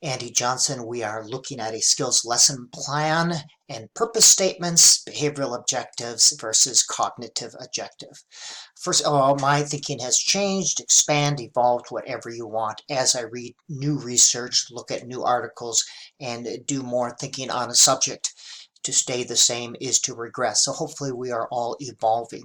Andy Johnson. We are looking at a skills lesson plan and purpose statements, behavioral objectives versus cognitive objective. First of all, my thinking has changed, expand, evolved, whatever you want, as I read new research, look at new articles, and do more thinking on a subject. To stay the same is to regress. So hopefully we are all evolving.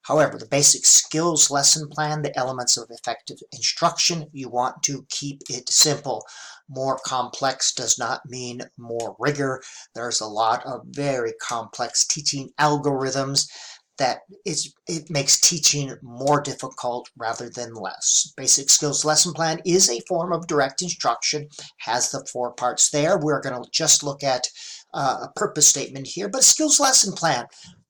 However, the basic skills lesson plan, the elements of effective instruction, you want to keep it simple. More complex does not mean more rigor. There's a lot of very complex teaching algorithms that it makes teaching more difficult rather than less. Basic skills lesson plan is a form of direct instruction, has the 4 parts there. We're going to just look at a purpose statement here, but skills lesson plan,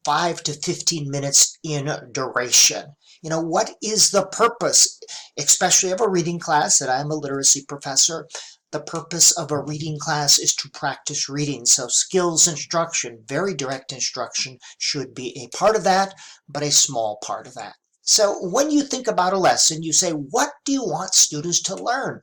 5 to 15 minutes in duration. What is the purpose, especially of a reading class, and I'm a literacy professor? The purpose of a reading class is to practice reading. So skills instruction, very direct instruction, should be a part of that, but a small part of that. So when you think about a lesson, you say, what do you want students to learn?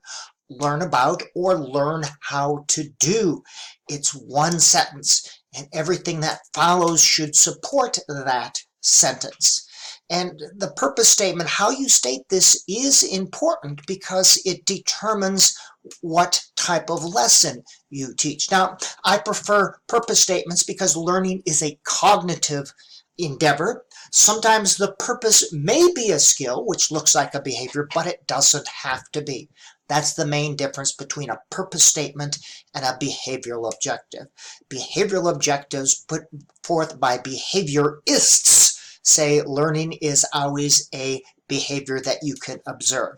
Learn about or learn how to do. It's one sentence, and everything that follows should support that sentence. And the purpose statement, how you state this, is important because it determines what type of lesson you teach. Now, I prefer purpose statements because learning is a cognitive endeavor. Sometimes the purpose may be a skill, which looks like a behavior, but it doesn't have to be. That's the main difference between a purpose statement and a behavioral objective. Behavioral objectives put forth by behaviorists say learning is always a behavior that you can observe.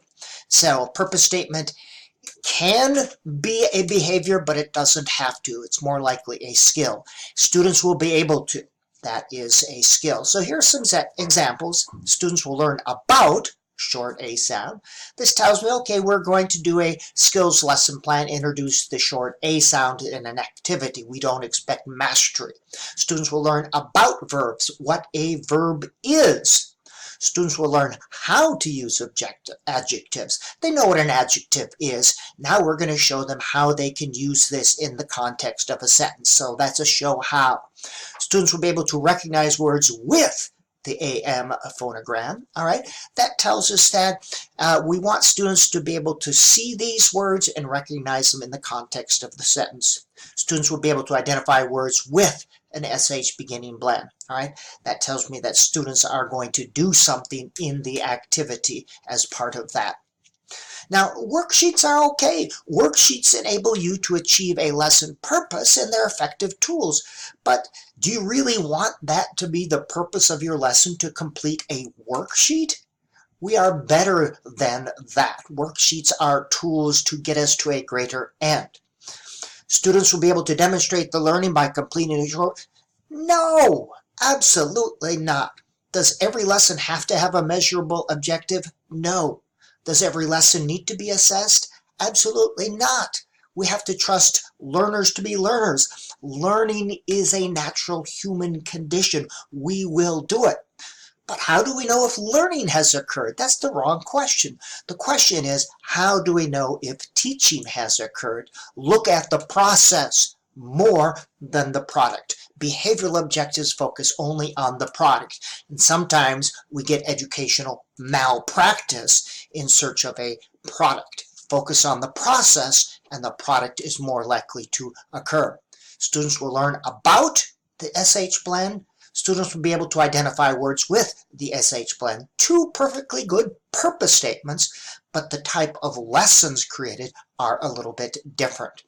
So a purpose statement can be a behavior, but it doesn't have to. It's more likely a skill. Students will be able to. That is a skill. So here's some examples. Students will learn about short A sound. This tells me, okay, we're going to do a skills lesson plan, introduce the short A sound in an activity. We don't expect mastery. Students will learn about verbs, what a verb is. Students will learn how to use adjectives. They know what an adjective is. Now we're going to show them how they can use this in the context of a sentence. So that's a show how. Students will be able to recognize words with the AM phonogram. All right, that tells us that we want students to be able to see these words and recognize them in the context of the sentence. Students will be able to identify words with an SH beginning blend. All right, that tells me that students are going to do something in the activity as part of that. Now, worksheets are okay. Worksheets enable you to achieve a lesson purpose, and they're effective tools. But do you really want that to be the purpose of your lesson, to complete a worksheet? We are better than that. Worksheets are tools to get us to a greater end. Students will be able to demonstrate the learning by completing a short... No, absolutely not. Does every lesson have to have a measurable objective? No. Does every lesson need to be assessed? Absolutely not. We have to trust learners to be learners. Learning is a natural human condition. We will do it. But how do we know if learning has occurred? That's the wrong question. The question is, how do we know if teaching has occurred? Look at the process more than the product. Behavioral objectives focus only on the product, and sometimes we get educational malpractice in search of a product. Focus on the process, and the product is more likely to occur. Students will learn about the SH blend. Students will be able to identify words with the SH blend. 2 perfectly good purpose statements, but the type of lessons created are a little bit different.